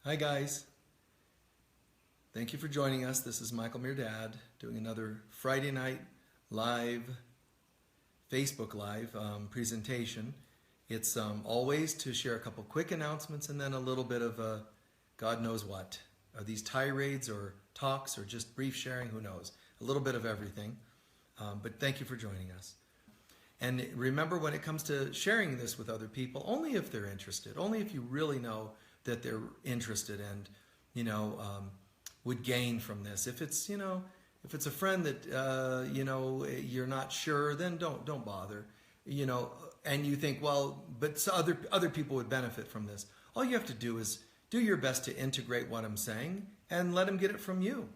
Hi guys, thank you for joining us. This is Michael Mirdad doing another Friday night live, Facebook Live presentation. It's always to share a couple quick announcements and then a little bit of God knows what. Are these tirades or talks or just brief sharing? Who knows? A little bit of everything. But thank you for joining us. And remember, when it comes to sharing this with other people, only if they're interested, only if you really know that they're interested and, would gain from this. If it's, if it's a friend that, you're not sure, then don't bother, and you think, well, but other people would benefit from this. All you have to do is do your best to integrate what I'm saying and let them get it from you.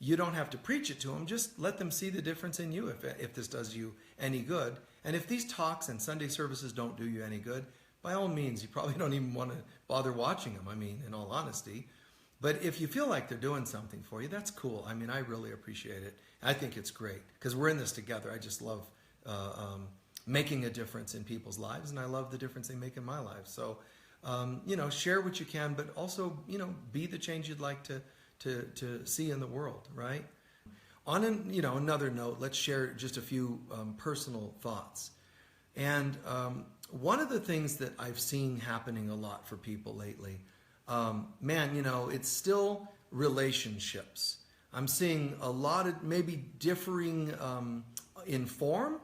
You don't have to preach it to them. Just let them see the difference in you if this does you any good. And if these talks and Sunday services don't do you any good, by all means, you probably don't even want to bother watching them, in all honesty. But if you feel like they're doing something for you, that's cool. I really appreciate it. I think it's great because we're in this together. I just love making a difference in people's lives, and I love the difference they make in my life. So, share what you can, but also, be the change you'd like to see in the world, right? On another note, let's share just a few personal thoughts. And one of the things that I've seen happening a lot for people lately, it's still relationships. I'm seeing a lot of maybe differing in form,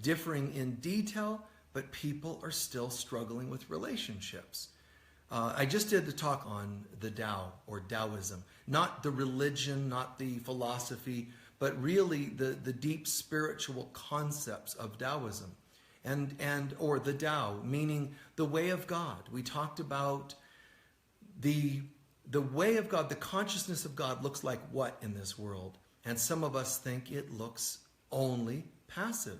differing in detail, but people are still struggling with relationships. I just did the talk on the Tao or Taoism, not the religion, not the philosophy, but really the deep spiritual concepts of Taoism. Or the Tao, meaning the way of God. We talked about the way of God, the consciousness of God looks like what in this world? And some of us think it looks only passive,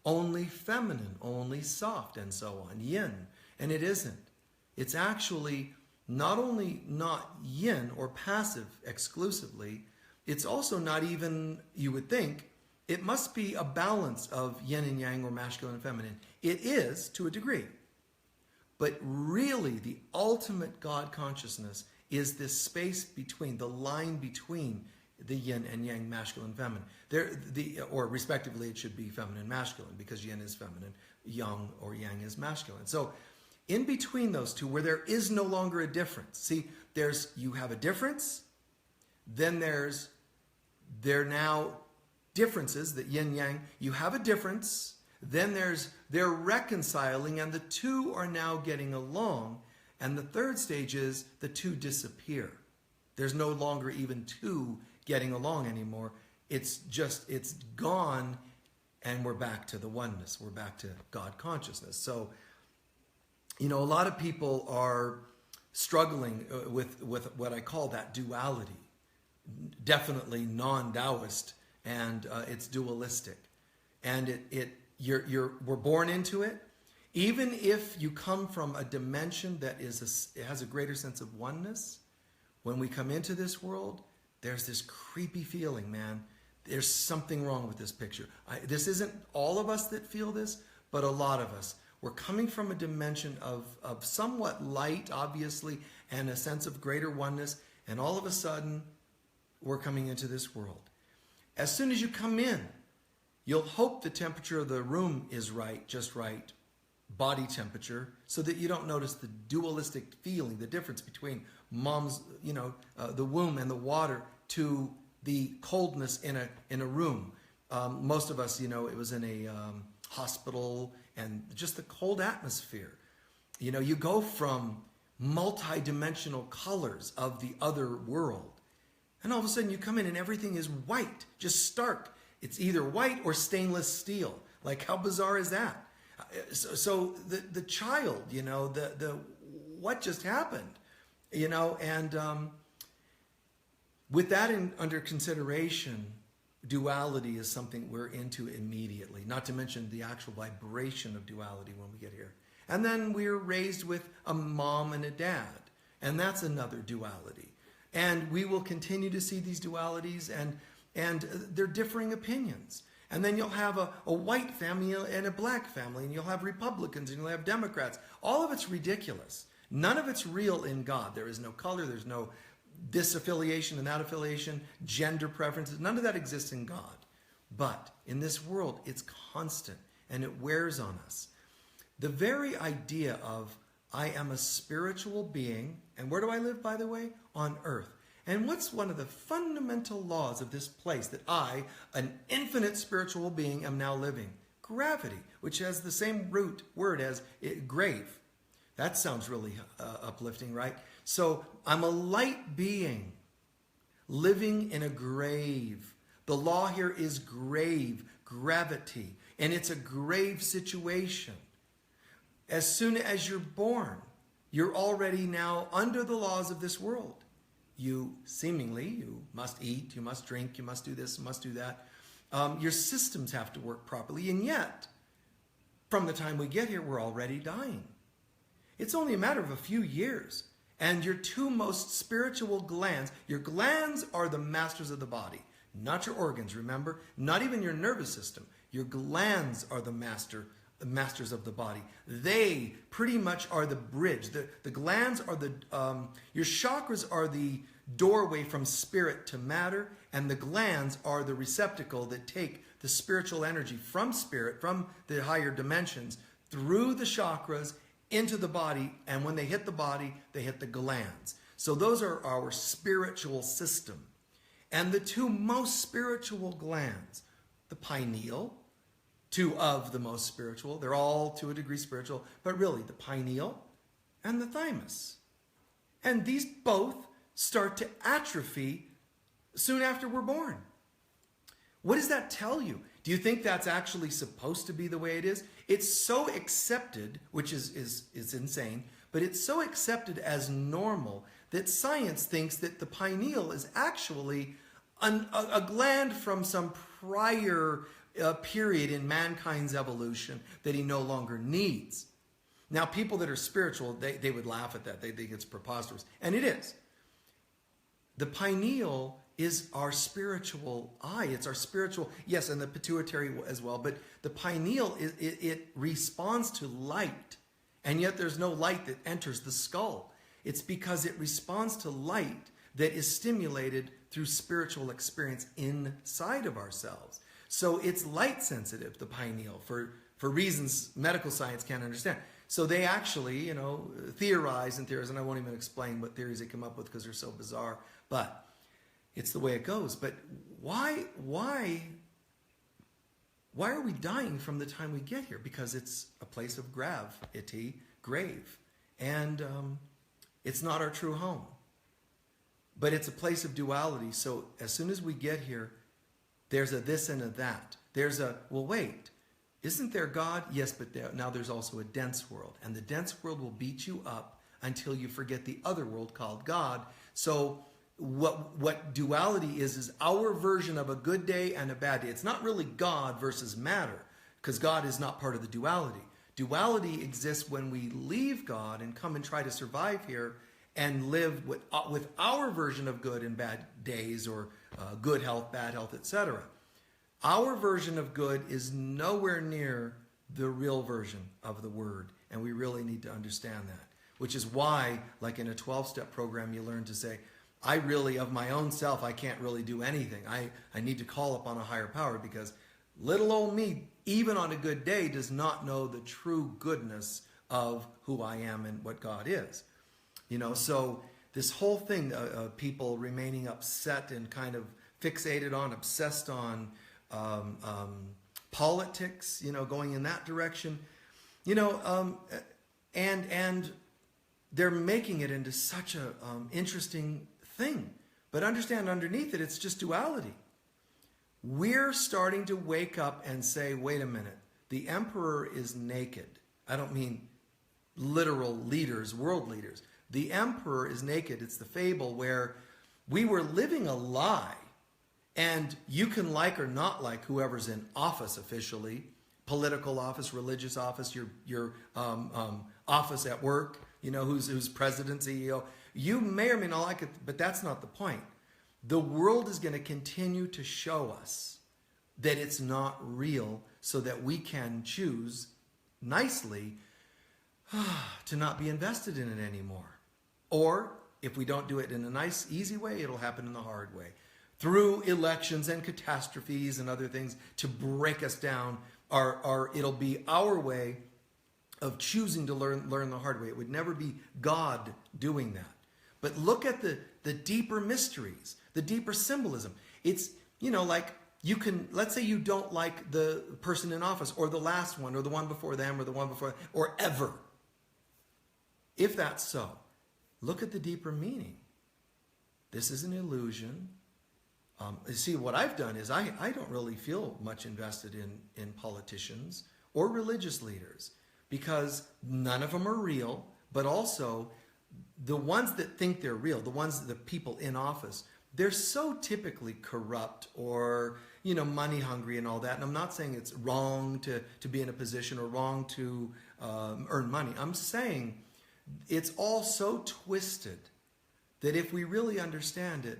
only feminine, only soft, and so on, yin. And it isn't. It's actually not only not yin or passive exclusively, it's also not even, you would think, it must be a balance of yin and yang or masculine and feminine. It is to a degree. But really, the ultimate God consciousness is this space between, the line between the yin and yang, masculine and feminine. Or respectively, it should be feminine and masculine because yin is feminine, yang or yang is masculine. So in between those two, where there is no longer a difference. See, you have a difference, then there are now differences, that yin yang, you have a difference, then they're reconciling, and the two are now getting along, and the third stage is the two disappear. There's no longer even two getting along anymore. It's gone, and we're back to the oneness. We're back to God consciousness. So, a lot of people are struggling with what I call that duality. Definitely non-Taoist, and it's dualistic, and we're born into it. Even if you come from a dimension that has a greater sense of oneness, when we come into this world, there's this creepy feeling, man. There's something wrong with this picture. This isn't all of us that feel this, but a lot of us. We're coming from a dimension of somewhat light, obviously, and a sense of greater oneness, and all of a sudden, we're coming into this world. As soon as you come in, you'll hope the temperature of the room is right, just right, body temperature, so that you don't notice the dualistic feeling, the difference between mom's, the womb and the water to the coldness in a room. Most of us, it was in a hospital and just the cold atmosphere. You go from multi-dimensional colors of the other world, and all of a sudden you come in and everything is white, just stark. It's either white or stainless steel. Like, how bizarre is that? So the child, what just happened? And with that under consideration, duality is something we're into immediately, not to mention the actual vibration of duality when we get here. And then we're raised with a mom and a dad, and that's another duality. And we will continue to see these dualities and they're differing opinions. And then you'll have a white family and a black family, and you'll have Republicans and you'll have Democrats. All of it's ridiculous. None of it's real in God. There is no color, there's no this affiliation and that affiliation, gender preferences, none of that exists in God. But in this world, it's constant and it wears on us. The very idea of I am a spiritual being, and where do I live, by the way? On earth. And what's one of the fundamental laws of this place that I, an infinite spiritual being, am now living? Gravity, which has the same root word as grave. That sounds really uplifting, right? So I'm a light being living in a grave. The law here is grave, gravity, and it's a grave situation. As soon as you're born, you're already now under the laws of this world. You must eat, you must drink, you must do this, you must do that. Your systems have to work properly, and yet, from the time we get here, we're already dying. It's only a matter of a few years, and your two most spiritual glands, your glands are the masters of the body, not your organs, remember? Not even your nervous system. Your glands are the masters of the body. They pretty much are the bridge. The glands are your chakras are the doorway from spirit to matter, and the glands are the receptacle that take the spiritual energy from spirit, from the higher dimensions, through the chakras into the body, and when they hit the body, they hit the glands. So those are our spiritual system. And the two most spiritual glands, the pineal, two of the most spiritual, they're all to a degree spiritual, but really the pineal and the thymus. And these both start to atrophy soon after we're born. What does that tell you? Do you think that's actually supposed to be the way it is? It's so accepted, which is insane, but it's so accepted as normal that science thinks that the pineal is actually a gland from some prior period in mankind's evolution that he no longer needs. Now, people that are spiritual, they would laugh at that. They think it's preposterous. And it is. The pineal is our spiritual eye. It's our spiritual, yes, and the pituitary as well. But the pineal, it responds to light. And yet there's no light that enters the skull. It's because it responds to light that is stimulated through spiritual experience inside of ourselves. So it's light sensitive, the pineal, for reasons medical science can't understand. So they actually, theorize, and I won't even explain what theories they come up with because they're so bizarre, but it's the way it goes. But why are we dying from the time we get here? Because it's a place of grave, and it's not our true home. But it's a place of duality. So as soon as we get here, there's a this and a that. There's a, well, wait, isn't there God? Yes, but now there's also a dense world. And the dense world will beat you up until you forget the other world called God. So what duality is our version of a good day and a bad day. It's not really God versus matter, because God is not part of the duality. Duality exists when we leave God and come and try to survive here and live with our version of good and bad days, or good health, bad health, etc. Our version of good is nowhere near the real version of the word, and we really need to understand that. Which is why, like in a 12-step program, you learn to say, I really, of my own self, I can't really do anything. I need to call upon a higher power, because little old me, even on a good day, does not know the true goodness of who I am and what God is. So this whole thing, people remaining upset and kind of fixated on, obsessed on politics, going in that direction, and they're making it into such a interesting thing. But understand, underneath it, it's just duality. We're starting to wake up and say, wait a minute, the emperor is naked. I don't mean literal leaders, world leaders. The emperor is naked. It's the fable where we were living a lie, and you can like or not like whoever's in office officially, political office, religious office, your office at work, who's president, CEO. You may or may not like it, but that's not the point. The world is going to continue to show us that it's not real, so that we can choose nicely to not be invested in it anymore. Or if we don't do it in a nice, easy way, it'll happen in the hard way. Through elections and catastrophes and other things to break us down, it'll be our way of choosing to learn the hard way. It would never be God doing that. But look at the deeper mysteries, the deeper symbolism. It's, like you can, let's say you don't like the person in office or the last one or the one before them or the one before, or ever. If that's so, look at the deeper meaning. This is an illusion. See, what I've done is I don't really feel much invested in politicians or religious leaders because none of them are real, but also the ones that think they're real, the people in office, they're so typically corrupt or, money hungry and all that. And I'm not saying it's wrong to be in a position or wrong to earn money. I'm saying it's all so twisted that if we really understand it,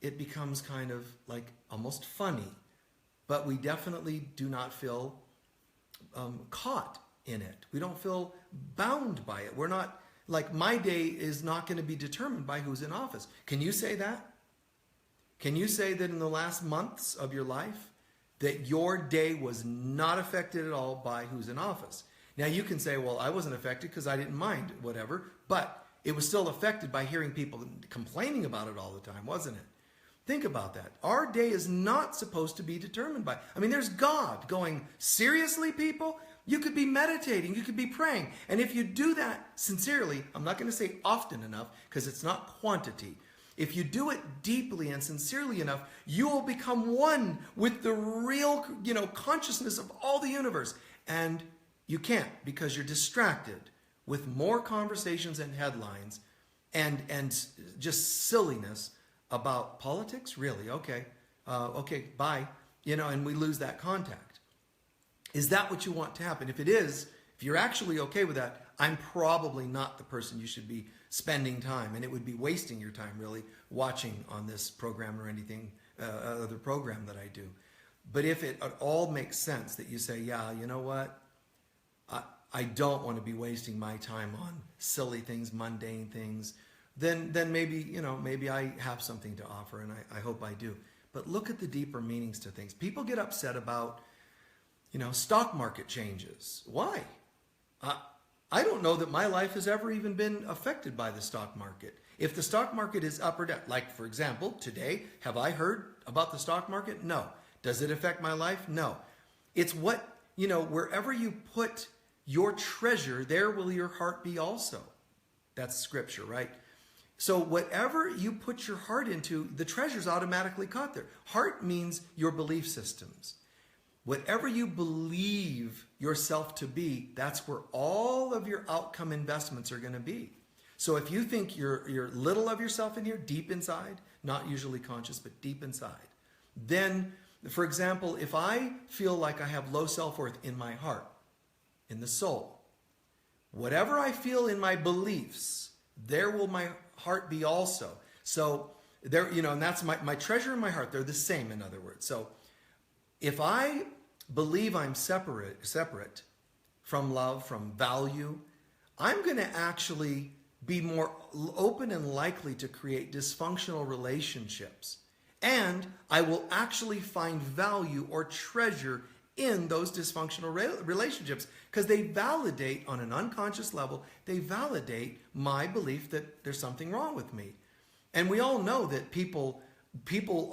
it becomes kind of like almost funny, but we definitely do not feel caught in it. We don't feel bound by it. We're not, like, my day is not going to be determined by who's in office. Can you say that? Can you say that in the last months of your life that your day was not affected at all by who's in office? Now you can say, well, I wasn't affected because I didn't mind whatever, but it was still affected by hearing people complaining about it all the time, wasn't it? Think about that. Our day is not supposed to be determined by, there's God going, seriously, people? You could be meditating, you could be praying. And if you do that sincerely, I'm not going to say often enough because it's not quantity. If you do it deeply and sincerely enough, you will become one with the real, consciousness of all the universe. And you can't because you're distracted with more conversations and headlines and just silliness about politics. Really? Okay. Okay, bye. And we lose that contact. Is that what you want to happen? If it is, if you're actually okay with that, I'm probably not the person you should be spending time, and it would be wasting your time really watching on this program or anything other program that I do. But if it all makes sense that you say, yeah, you know what? I don't want to be wasting my time on silly things, mundane things, then maybe, maybe I have something to offer, and I hope I do. But look at the deeper meanings to things. People get upset about, stock market changes. Why? I don't know that my life has ever even been affected by the stock market. If the stock market is up or down, like for example, today, have I heard about the stock market? No. Does it affect my life? No. It's what, wherever you put your treasure, there will your heart be also. That's scripture, right? So whatever you put your heart into, the treasure's automatically caught there. Heart means your belief systems. Whatever you believe yourself to be, that's where all of your outcome investments are going to be. So if you think you're little of yourself in here, deep inside, not usually conscious, but deep inside, then, for example, if I feel like I have low self-worth in my heart, in the soul, whatever I feel in my beliefs, there will my heart be also. So there, and that's my treasure and my heart. They're the same, in other words. So if I believe I'm separate from love, from value, I'm going to actually be more open and likely to create dysfunctional relationships. And I will actually find value or treasure in those dysfunctional relationships because they validate, on an unconscious level, they validate my belief that there's something wrong with me. And we all know that people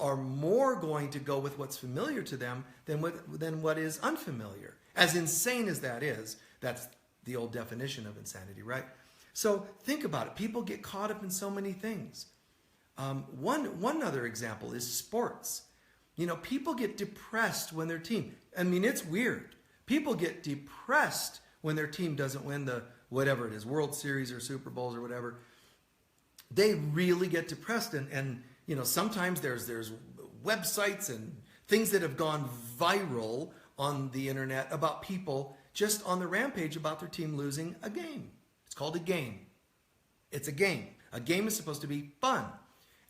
are more going to go with what's familiar to them than what is unfamiliar. As insane as that is, that's the old definition of insanity, right? So think about it. People get caught up in so many things. One other example is sports. People get depressed when their team, it's weird. People get depressed when their team doesn't win the, whatever it is, World Series or Super Bowls or whatever. They really get depressed. And sometimes there's websites and things that have gone viral on the internet about people just on the rampage about their team losing a game. It's called a game. It's a game. A game is supposed to be fun.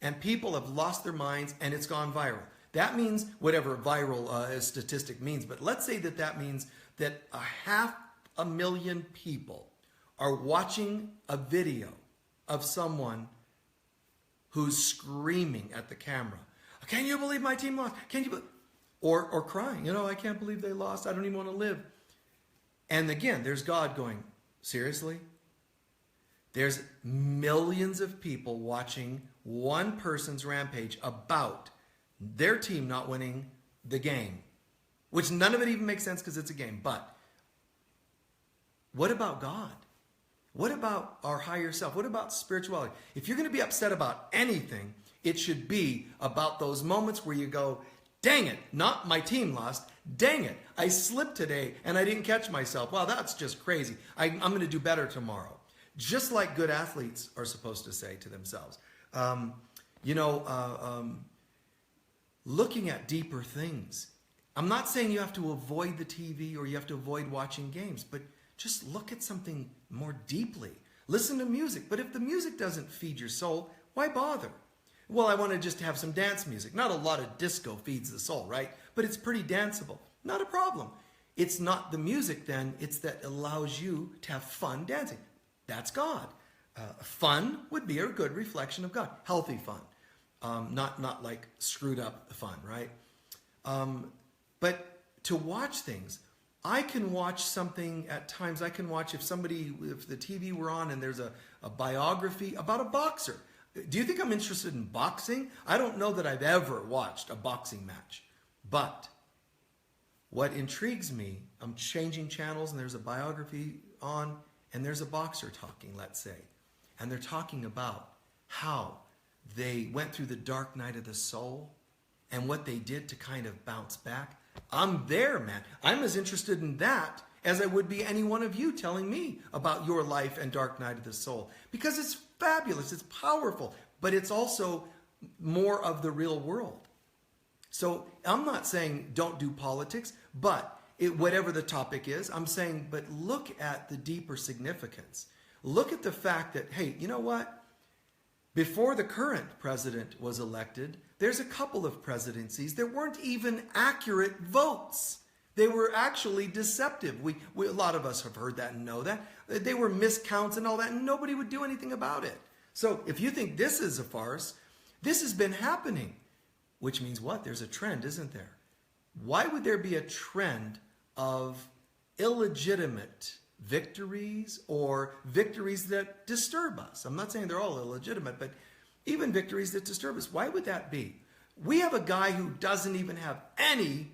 And people have lost their minds and it's gone viral. That means whatever viral statistic means, but let's say that means that 500,000 people are watching a video of someone who's screaming at the camera, "Can you believe my team lost? Can you believe?" Or crying, I can't believe they lost. I don't even want to live. And again, there's God going, seriously? There's millions of people watching one person's rampage about their team not winning the game, which none of it even makes sense because it's a game. But what about God? What about our higher self? What about spirituality? If you're going to be upset about anything, it should be about those moments where you go, dang it, not my team lost. Dang it, I slipped today and I didn't catch myself. Wow, that's just crazy. I'm going to do better tomorrow. Just like good athletes are supposed to say to themselves. Looking at deeper things. I'm not saying you have to avoid the TV or you have to avoid watching games, but just look at something more deeply. Listen to music, but if the music doesn't feed your soul, why bother? Well, I want to just have some dance music. Not a lot of disco feeds the soul, right? But it's pretty danceable. Not a problem. It's not the music then, it's that allows you to have fun dancing. That's God. Fun would be a good reflection of God. Healthy fun. Not like screwed up fun, right? But to watch things, I can watch something at times. I can watch if the TV were on and there's a biography about a boxer. Do you think I'm interested in boxing? I don't know that I've ever watched a boxing match. But what intrigues me, I'm changing channels and there's a biography on and there's a boxer talking, let's say. And they're talking about how they went through the dark night of the soul and what they did to kind of bounce back. I'm there, man. I'm as interested in that as I would be any one of you telling me about your life and dark night of the soul. Because it's fabulous, it's powerful, but it's also more of the real world. So I'm not saying don't do politics, but whatever the topic is, I'm saying, but look at the deeper significance. Look at the fact that, hey, you know what? Before the current president was elected, there's a couple of presidencies that weren't even accurate votes. They were actually deceptive. A lot of us have heard that and know that. They were miscounts and all that, and nobody would do anything about it. So if you think this is a farce, this has been happening. Which means what? There's a trend, isn't there? Why would there be a trend of illegitimate victories or victories that disturb us? I'm not saying they're all illegitimate, but even victories that disturb us. Why would that be? We have a guy who doesn't even have any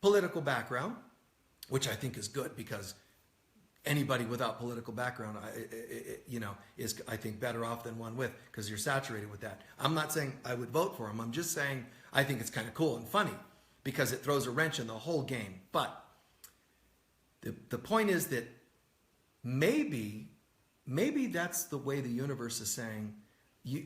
political background, which I think is good because anybody without political background, is, I think, better off than one with, because you're saturated with that. I'm not saying I would vote for him. I'm just saying I think it's kind of cool and funny because it throws a wrench in the whole game. But the point is that maybe that's the way the universe is saying,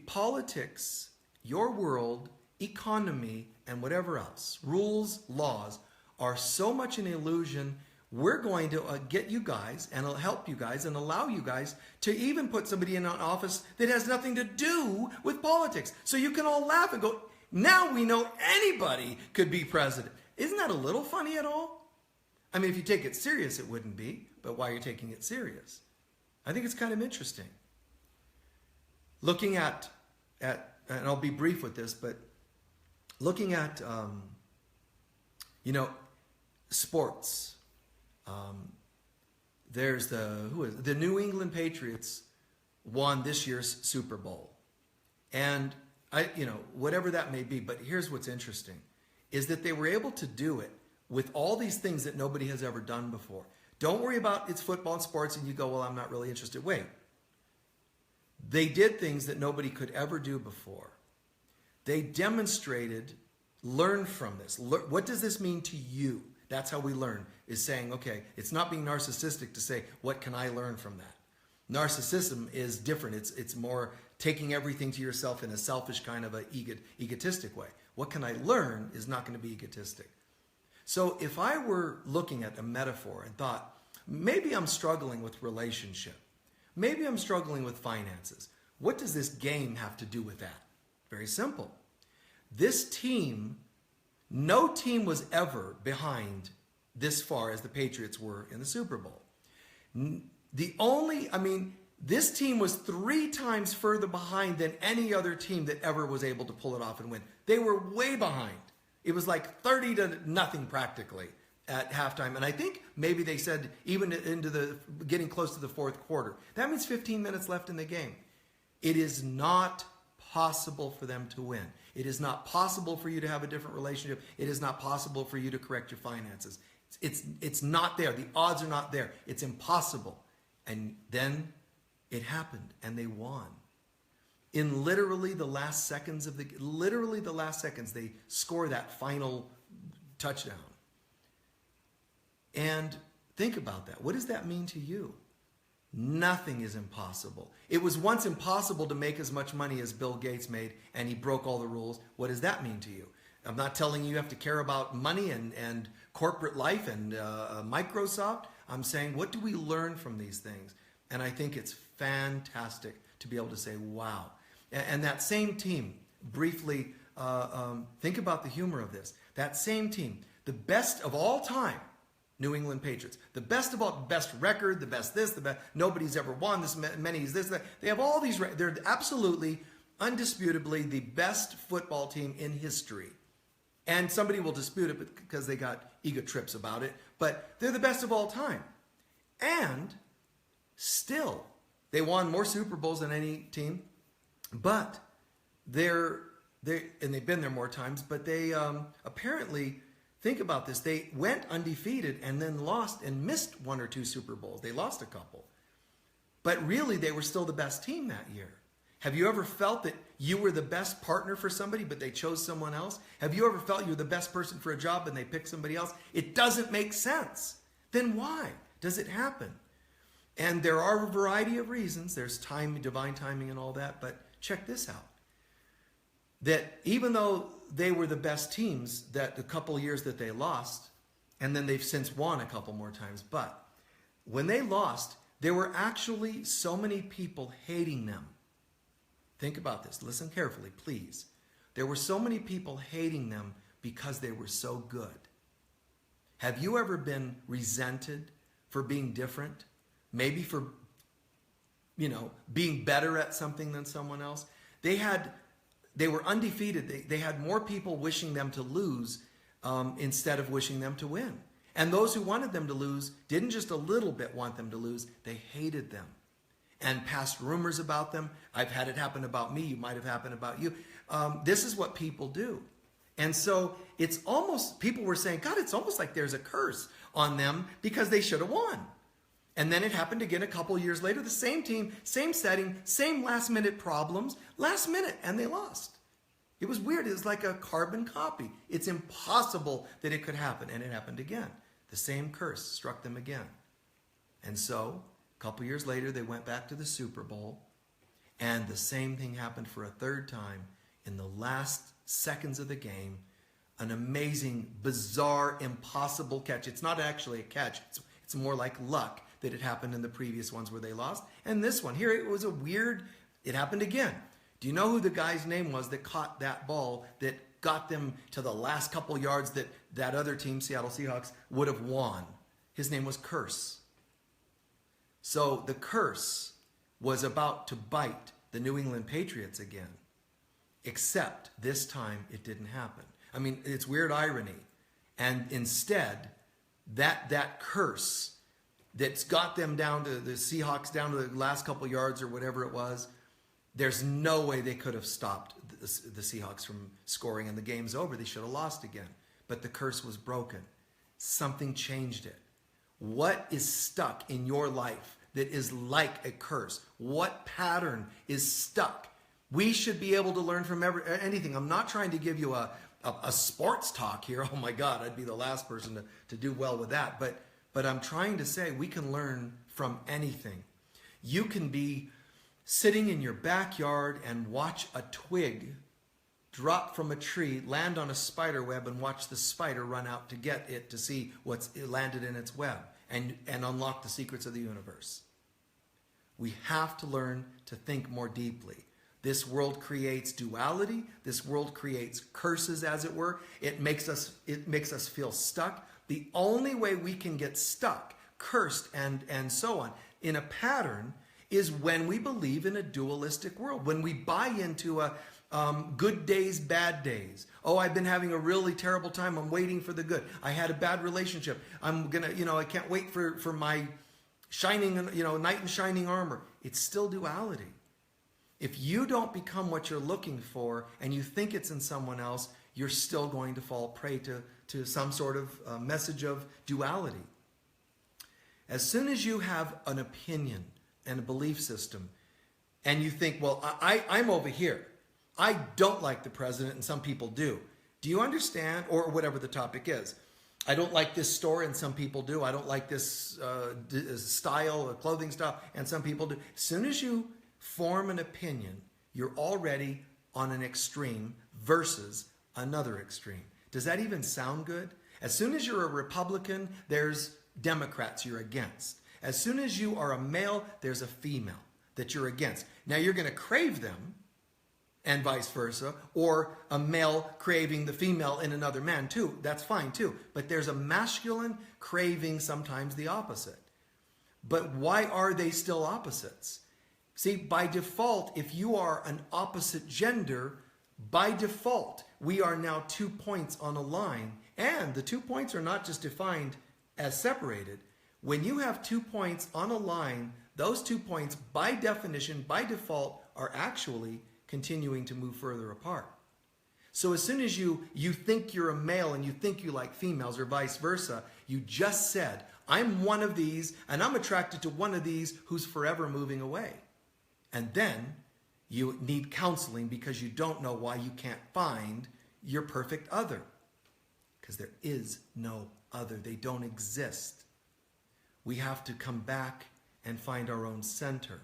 politics, your world, economy, and whatever else, rules, laws, are so much an illusion. We're going to get you guys and help you guys and allow you guys to even put somebody in an office that has nothing to do with politics. So you can all laugh and go, now we know anybody could be president. Isn't that a little funny at all? I mean, if you take it serious, it wouldn't be, but why you're taking it serious? I think it's kind of interesting. Looking at and I'll be brief with this, but looking at, sports. There's the New England Patriots won this year's Super Bowl. And whatever that may be, but here's what's interesting is that they were able to do it with all these things that nobody has ever done before. Don't worry about it's football and sports and you go, well, I'm not really interested. Wait. They did things that nobody could ever do before. They demonstrated, learn from this. What does this mean to you? That's how we learn, is saying, okay, it's not being narcissistic to say, what can I learn from that? Narcissism is different. It's more taking everything to yourself in a selfish kind of a egotistic way. What can I learn is not going to be egotistic. So if I were looking at a metaphor and thought, maybe I'm struggling with relationship, maybe I'm struggling with finances, what does this game have to do with that? Very simple. This team, no team was ever behind this far as the Patriots were in the Super Bowl. This team was 3 times further behind than any other team that ever was able to pull it off and win. They were way behind. It was like 30-0 practically at halftime. And I think maybe they said even into getting close to the fourth quarter. That means 15 minutes left in the game. It is not possible for them to win. It is not possible for you to have a different relationship. It is not possible for you to correct your finances. It's not there. The odds are not there. It's impossible. And then it happened, and they won. In literally the last seconds, they score that final touchdown. And think about that. What does that mean to you? Nothing is impossible. It was once impossible to make as much money as Bill Gates made, and he broke all the rules. What does that mean to you? I'm not telling you have to care about money and corporate life and Microsoft. I'm saying, what do we learn from these things? And I think it's fantastic to be able to say, wow. And that same team, briefly, think about the humor of this. That same team, the best of all time, New England Patriots, the best of all, best record, the best this, the best, nobody's ever won this many, this, that. They have all these, they're absolutely, undisputably the best football team in history. And somebody will dispute it because they got ego trips about it, but they're the best of all time. And still, they won more Super Bowls than any team, but and they've been there more times, but they apparently, think about this, they went undefeated and then lost and missed 1 or 2 Super Bowls. They lost a couple. But really, they were still the best team that year. Have you ever felt that you were the best partner for somebody, but they chose someone else? Have you ever felt you were the best person for a job and they picked somebody else? It doesn't make sense. Then why does it happen? And there are a variety of reasons. There's time, divine timing and all that. But check this out. That even though they were the best teams that the couple years that they lost, and then they've since won a couple more times, but when they lost, there were actually so many people hating them. Think about this. Listen carefully, please. There were so many people hating them because they were so good. Have you ever been resented for being different? Maybe for, being better at something than someone else? They were undefeated. They had more people wishing them to lose instead of wishing them to win. And those who wanted them to lose didn't just a little bit want them to lose. They hated them and passed rumors about them. I've had it happen about me. You might have happened about you. This is what people do. And so it's almost, people were saying, God, it's almost like there's a curse on them because they should have won. And then it happened again a couple years later. The same team, same setting, same last-minute problems, last minute, and they lost. It was weird. It was like a carbon copy. It's impossible that it could happen, and it happened again. The same curse struck them again. And so, a couple years later, they went back to the Super Bowl, and the same thing happened for a third time in the last seconds of the game. An amazing, bizarre, impossible catch. It's not actually a catch. It's more like luck that it happened in the previous ones where they lost. And this one, here it was it happened again. Do you know who the guy's name was that caught that ball that got them to the last couple yards that other team, Seattle Seahawks, would have won? His name was Curse. So the curse was about to bite the New England Patriots again, except this time it didn't happen. I mean, it's weird irony. And instead, that curse that's got them down to the Seahawks, down to the last couple yards or whatever it was, there's no way they could have stopped the Seahawks from scoring, and the game's over. They should have lost again. But the curse was broken. Something changed it. What is stuck in your life that is like a curse? What pattern is stuck? We should be able to learn from anything. I'm not trying to give you a sports talk here. Oh my God, I'd be the last person to do well with that. But I'm trying to say we can learn from anything. You can be sitting in your backyard and watch a twig drop from a tree, land on a spider web, and watch the spider run out to get it to see what's landed in its web and unlock the secrets of the universe. We have to learn to think more deeply. This world creates duality. This world creates curses, as it were. It makes us feel stuck. The only way we can get stuck, cursed, and so on, in a pattern is when we believe in a dualistic world, when we buy into a good days, bad days. Oh, I've been having a really terrible time. I'm waiting for the good. I had a bad relationship. I'm going to, I can't wait for my shining, knight in shining armor. It's still duality. If you don't become what you're looking for and you think it's in someone else, you're still going to fall prey to some sort of message of duality. As soon as you have an opinion and a belief system and you think, well, I'm over here. I don't like the president and some people do. Do you understand? Or whatever the topic is. I don't like this store and some people do. I don't like this style, clothing style, and some people do. As soon as you form an opinion, you're already on an extreme versus another extreme. Does that even sound good? As soon as you're a Republican, there's Democrats you're against. As soon as you are a male, there's a female that you're against. Now you're going to crave them, and vice versa, or a male craving the female in another man too. That's fine too. But there's a masculine craving sometimes the opposite. But why are they still opposites? See, by default, if you are an opposite gender, by default, we are now 2 points on a line. And the 2 points are not just defined as separated. When you have 2 points on a line, those 2 points, by definition, by default, are actually continuing to move further apart. So as soon as you think you're a male and you think you like females or vice versa, you just said, I'm one of these and I'm attracted to one of these who's forever moving away. And then you need counseling because you don't know why you can't find your perfect other. Because there is no other. They don't exist. We have to come back and find our own center.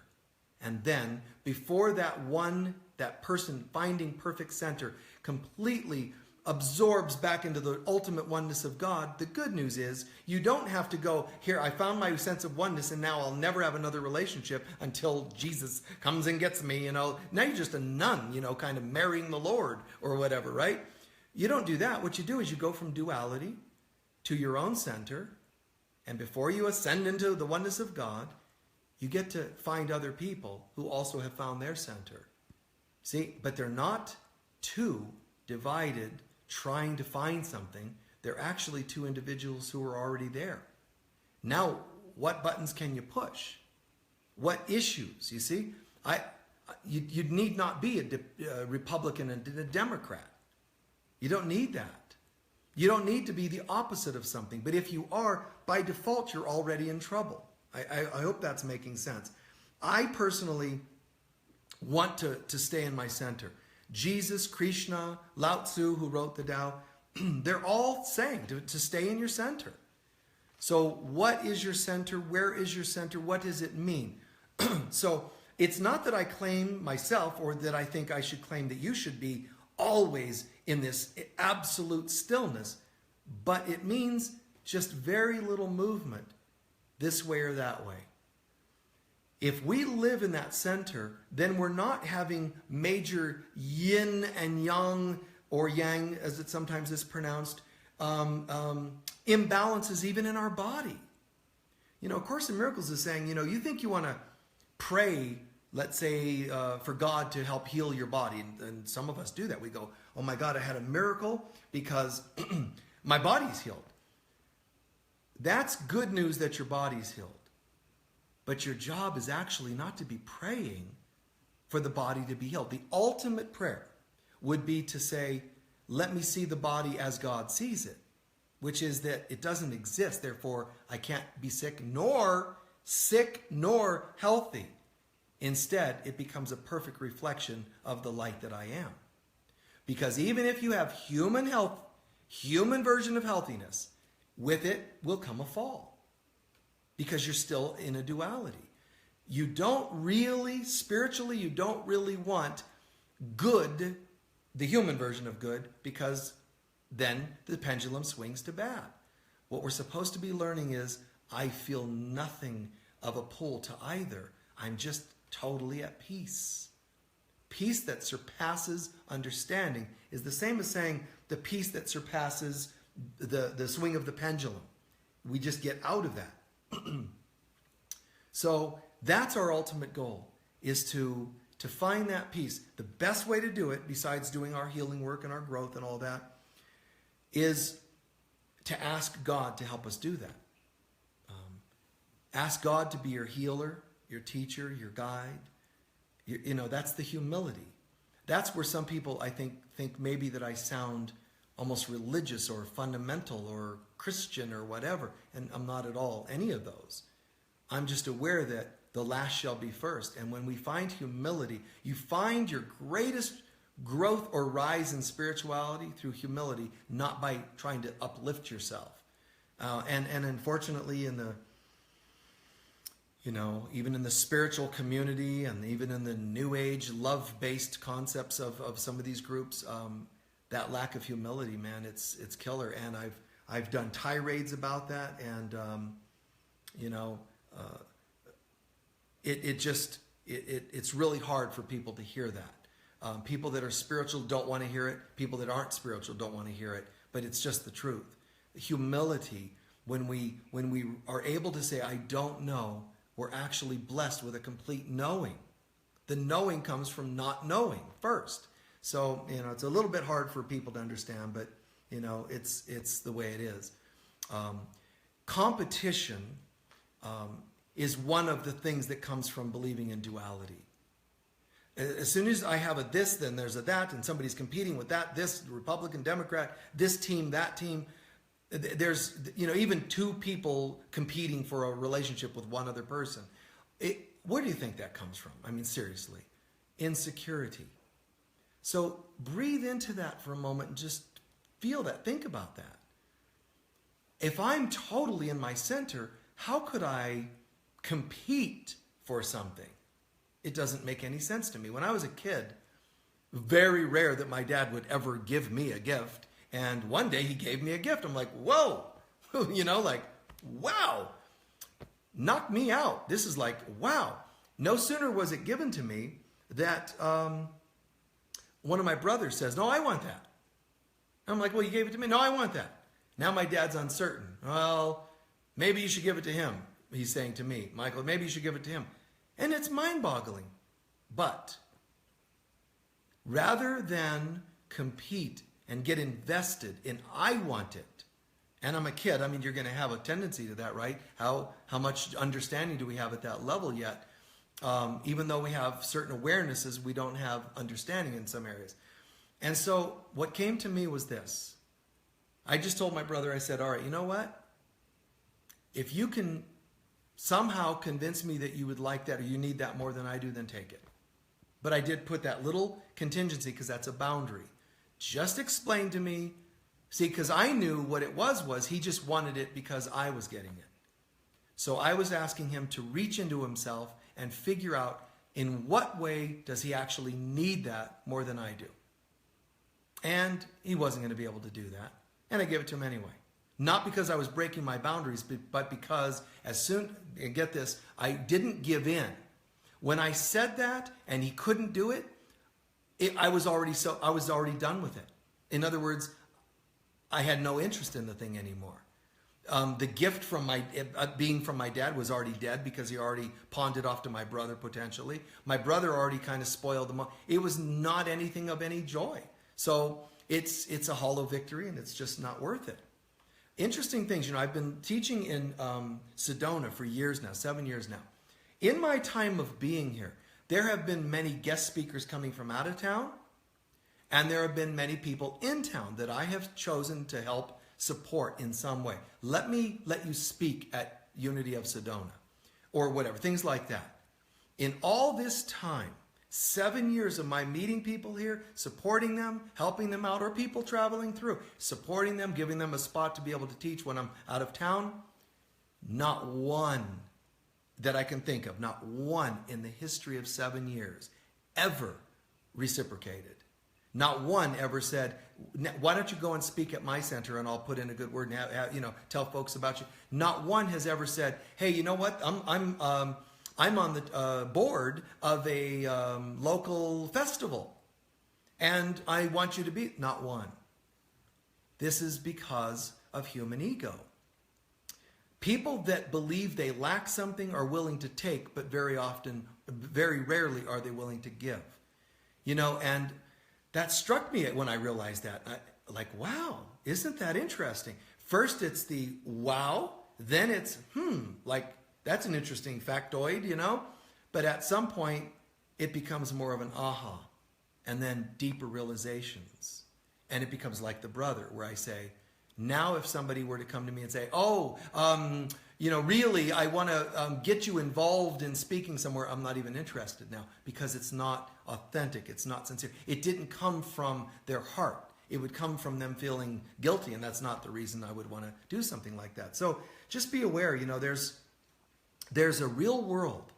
And then before that person finding perfect center completely absorbs back into the ultimate oneness of God, the good news is you don't have to go, here, I found my sense of oneness and now I'll never have another relationship until Jesus comes and gets me, Now you're just a nun, kind of marrying the Lord or whatever, right? You don't do that. What you do is you go from duality to your own center. And before you ascend into the oneness of God, you get to find other people who also have found their center. See, but they're not two divided trying to find something. They're actually two individuals who are already there. Now, what buttons can you push? What issues? You see, you need not be a Republican and a Democrat. You don't need that. You don't need to be the opposite of something. But if you are, by default, you're already in trouble. I hope that's making sense. I personally want to stay in my center. Jesus, Krishna, Lao Tzu, who wrote the Tao, they're all saying to stay in your center. So what is your center? Where is your center? What does it mean? So it's not that I claim myself or that I think I should claim that you should be always in this absolute stillness, but it means just very little movement this way or that way. If we live in that center, then we're not having major yin and yang, or yang as it sometimes is pronounced, imbalances even in our body. A Course in Miracles is saying, you think you want to pray, let's say, for God to help heal your body. And some of us do that. We go, oh my God, I had a miracle because my body's healed. That's good news that your body's healed. But your job is actually not to be praying for the body to be healed. The ultimate prayer would be to say, let me see the body as God sees it, which is that it doesn't exist. Therefore, I can't be sick nor healthy. Instead, it becomes a perfect reflection of the light that I am. Because even if you have human health, human version of healthiness, with it will come a fall. Because you're still in a duality. You don't really, spiritually, you don't really want good, the human version of good, because then the pendulum swings to bad. What we're supposed to be learning is, I feel nothing of a pull to either. I'm just totally at peace. Peace that surpasses understanding is the same as saying the peace that surpasses the swing of the pendulum. We just get out of that. So that's our ultimate goal, is to find that peace. The best way to do it, besides doing our healing work and our growth and all that, is to ask God to help us do that. Ask God to be your healer, your teacher, your guide. That's the humility. That's where some people, I think maybe that I sound almost religious or fundamental or Christian or whatever, and I'm not at all any of those. I'm just aware that the last shall be first. And when we find humility, you find your greatest growth or rise in spirituality through humility, not by trying to uplift yourself. And unfortunately, even in the spiritual community and even in the New Age love-based concepts of some of these groups, that lack of humility, man, it's killer. And I've done tirades about that, and it's really hard for people to hear that. People that are spiritual don't want to hear it. People that aren't spiritual don't want to hear it. But it's just the truth. Humility, when we are able to say, I don't know, we're actually blessed with a complete knowing. The knowing comes from not knowing first. So, it's a little bit hard for people to understand, but, it's the way it is. Competition is one of the things that comes from believing in duality. As soon as I have a this, then there's a that, and somebody's competing with that, this, Republican, Democrat, this team, that team. There's, even two people competing for a relationship with one other person. Where do you think that comes from? I mean, seriously. Insecurity. So breathe into that for a moment and just feel that. Think about that. If I'm totally in my center, how could I compete for something? It doesn't make any sense to me. When I was a kid, very rare that my dad would ever give me a gift. And one day he gave me a gift. I'm like, whoa, wow, knock me out. This is like, wow. No sooner was it given to me that one of my brothers says, no, I want that. I'm like, well, you gave it to me. No, I want that. Now my dad's uncertain. Well, maybe you should give it to him. He's saying to me, Michael, maybe you should give it to him. And it's mind-boggling. But rather than compete and get invested in I want it, and I'm a kid, I mean, you're going to have a tendency to that, right? How much understanding do we have at that level yet? Even though we have certain awarenesses, we don't have understanding in some areas. And so what came to me was this. I just told my brother, I said, all right, you know what? If you can somehow convince me that you would like that or you need that more than I do, then take it. But I did put that little contingency because that's a boundary. Just explain to me. See, because I knew what it was he just wanted it because I was getting it. So I was asking him to reach into himself and figure out in what way does he actually need that more than I do. And he wasn't going to be able to do that. And I gave it to him anyway. Not because I was breaking my boundaries, but because and get this, I didn't give in. When I said that and he couldn't do it, I was already done with it. In other words, I had no interest in the thing anymore. The gift from being from my dad was already dead because he already pawned it off to my brother potentially. My brother already kind of spoiled them. It was not anything of any joy. So it's a hollow victory, and it's just not worth it. Interesting things. I've been teaching in Sedona for years now, 7 years now. In my time of being here, there have been many guest speakers coming from out of town, and there have been many people in town that I have chosen to help support in some way. Let you speak at Unity of Sedona or whatever, things like that. In all this time, 7 years of my meeting people here, supporting them, helping them out, or people traveling through, supporting them, giving them a spot to be able to teach when I'm out of town, not one that I can think of, not one in the history of 7 years ever reciprocated. Not one ever said, why don't you go and speak at my center and I'll put in a good word and tell folks about you. Not one has ever said, hey, you know what, I'm on the board of a local festival and I want you to be, not one. This is because of human ego. People that believe they lack something are willing to take, but very rarely are they willing to give. And that struck me when I realized that. Like, wow, isn't that interesting? First it's the wow, then it's, like, that's an interesting factoid, But at some point, it becomes more of an aha, and then deeper realizations. And it becomes like the brother, where I say, now if somebody were to come to me and say, really, I want to get you involved in speaking somewhere, I'm not even interested now, because it's not authentic, it's not sincere. It didn't come from their heart. It would come from them feeling guilty, and that's not the reason I would want to do something like that. So just be aware, there's a real world,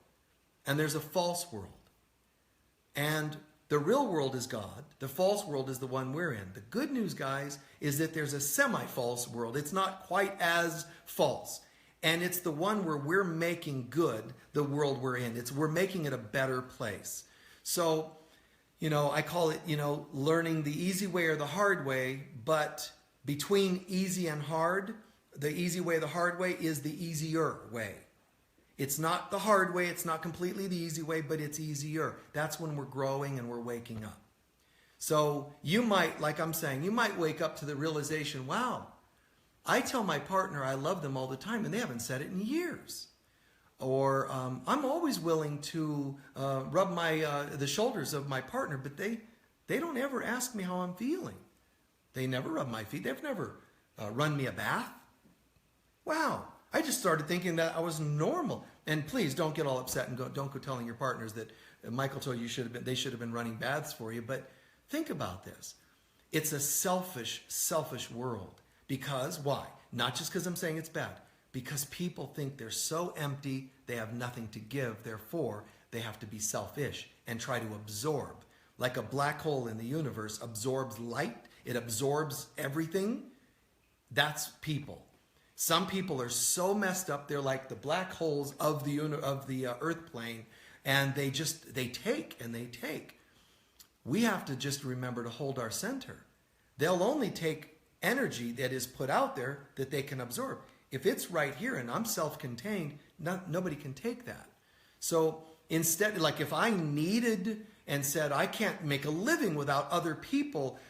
and there's a false world. And the real world is God. The false world is the one we're in. The good news, guys, is that there's a semi-false world. It's not quite as false. And it's the one where we're making good the world we're in. We're making it a better place. So, I call it, learning the easy way or the hard way. But between easy and hard, the easy way, the hard way is the easier way. It's not the hard way, it's not completely the easy way, but it's easier. That's when we're growing and we're waking up. So you might, like I'm saying, you might wake up to the realization, wow, I tell my partner I love them all the time and they haven't said it in years. Or I'm always willing to rub the shoulders of my partner, but they don't ever ask me how I'm feeling. They never rub my feet. They've never run me a bath. Wow. I just started thinking that I was normal. And please don't get all upset and don't go telling your partners that Michael told you they should have been running baths for you. But think about this. It's a selfish world. Because why? Not just because I'm saying it's bad. Because people think they're so empty, they have nothing to give. Therefore, they have to be selfish and try to absorb. Like a black hole in the universe absorbs light. It absorbs everything. That's people. Some people are so messed up, they're like the black holes of the earth plane, and they take and they take. We have to just remember to hold our center. They'll only take energy that is put out there that they can absorb. If it's right here and I'm self-contained, nobody can take that. So instead, like if I needed and said, I can't make a living without other people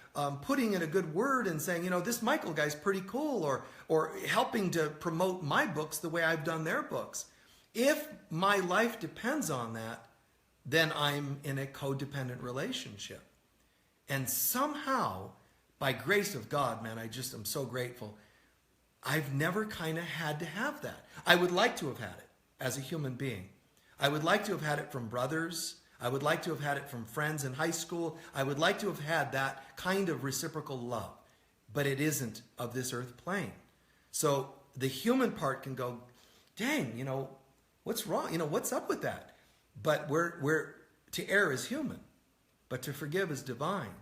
putting in a good word and saying, this Michael guy's pretty cool, or helping to promote my books the way I've done their books. If my life depends on that, then I'm in a codependent relationship. And somehow, by grace of God, man, I'm so grateful. I've never kind of had to have that. I would like to have had it as a human being. I would like to have had it from brothers. I would like to have had it from friends in high school. I would like to have had that kind of reciprocal love. But it isn't of this earth plane. So the human part can go, dang, what's wrong? What's up with that? But we're to err is human, but to forgive is divine.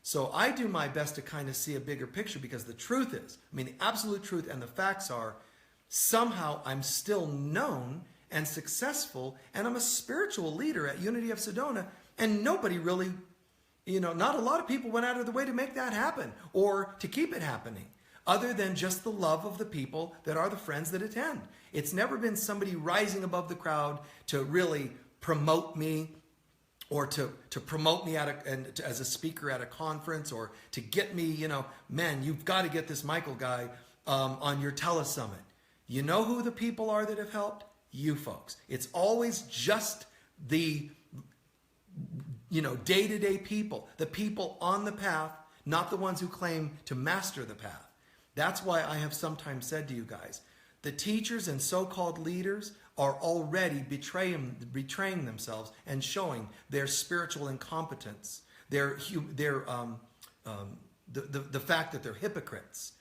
So I do my best to kind of see a bigger picture, because the truth is, the absolute truth and the facts are, somehow I'm still known and successful, and I'm a spiritual leader at Unity of Sedona, and nobody really, not a lot of people went out of the way to make that happen or to keep it happening, other than just the love of the people that are the friends that attend. It's never been somebody rising above the crowd to really promote me, or to promote me as a speaker at a conference, or to get me, man, you've got to get this Michael guy on your telesummit. You know who the people are that have helped? You folks. It's always just the, day-to-day people, the people on the path, not the ones who claim to master the path. That's why I have sometimes said to you guys, the teachers and so-called leaders are already betraying themselves and showing their spiritual incompetence, the fact that they're hypocrites.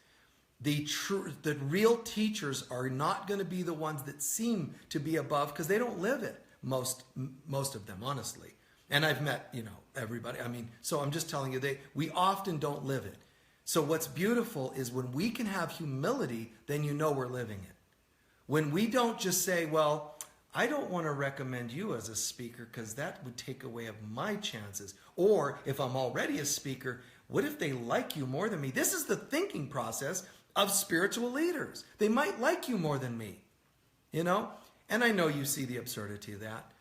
The real teachers are not going to be the ones that seem to be above, because they don't live it, most of them, honestly. And I've met, everybody. So I'm just telling you, we often don't live it. So what's beautiful is when we can have humility, then we're living it. When we don't just say, well, I don't want to recommend you as a speaker because that would take away of my chances. Or if I'm already a speaker, what if they like you more than me? This is the thinking process of spiritual leaders. They might like you more than me, you know? And I know you see the absurdity of that,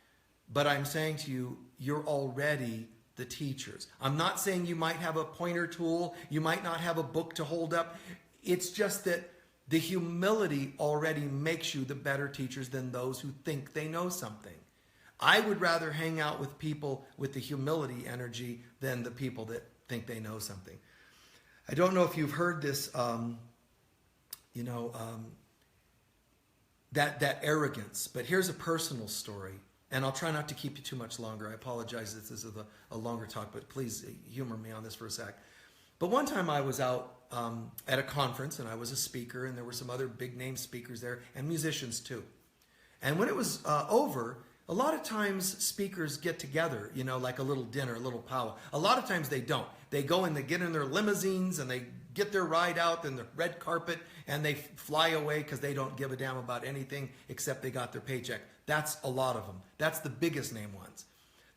but I'm saying to you, you're already the teachers. I'm not saying you might have a pointer tool, you might not have a book to hold up. It's just that the humility already makes you the better teachers than those who think they know something. I would rather hang out with people with the humility energy than the people that think they know something. I don't know if you've heard this, that arrogance, but here's a personal story, and I'll try not to keep you too much longer. I apologize, this is a longer talk, but please humor me on this for a sec. But one time I was out at a conference, and I was a speaker, and there were some other big name speakers there, and musicians too. And when it was over, a lot of times speakers get together, you know, like a little dinner, a little powwow. A lot of times they don't. They go and they get in their limousines and they get their ride out in the red carpet and they fly away because they don't give a damn about anything except they got their paycheck. That's a lot of them. That's the biggest name ones.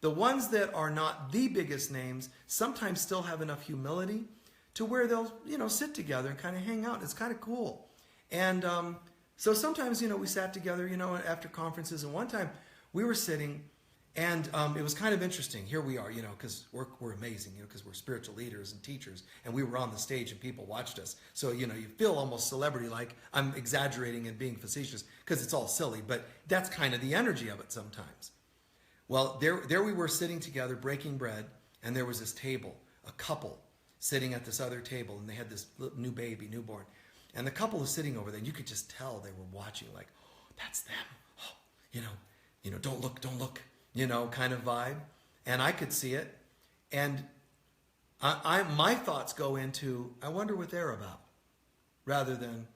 The ones that are not the biggest names sometimes still have enough humility to where they'll, you know, sit together and kind of hang out. It's kind of cool. And so sometimes, you know, we sat together, you know, after conferences, and one time we were sitting, and it was kind of interesting. Here we are, you know, because we're amazing, you know, because we're spiritual leaders and teachers, and we were on the stage and people watched us. So, you know, you feel almost celebrity-like. I'm exaggerating and being facetious because it's all silly, but that's kind of the energy of it sometimes. Well, there we were sitting together, breaking bread, and there was this table, a couple sitting at this other table, and they had this little new baby, newborn. And the couple was sitting over there, and you could just tell they were watching, like, oh, that's them. Oh, you know, don't look, you know, kind of vibe. And I could see it. And my thoughts go into, I wonder what they're about, rather than,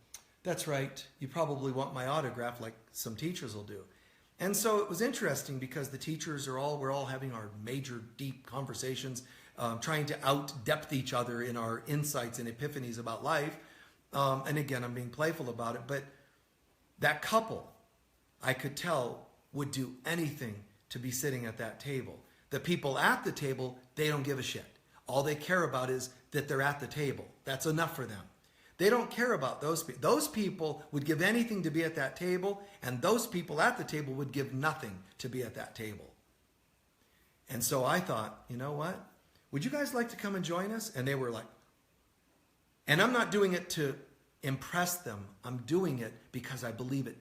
that's right, you probably want my autograph like some teachers will do. And so it was interesting because the teachers we're all having our major deep conversations, trying to out-depth each other in our insights and epiphanies about life. And again, I'm being playful about it, but that couple, I could tell, would do anything to be sitting at that table. The people at the table, they don't give a shit. All they care about is that they're at the table. That's enough for them. They don't care about those people. Those people would give anything to be at that table, and those people at the table would give nothing to be at that table. And so I thought, you know what? Would you guys like to come and join us? And they were like, and I'm not doing it to impress them. I'm doing it because I believe it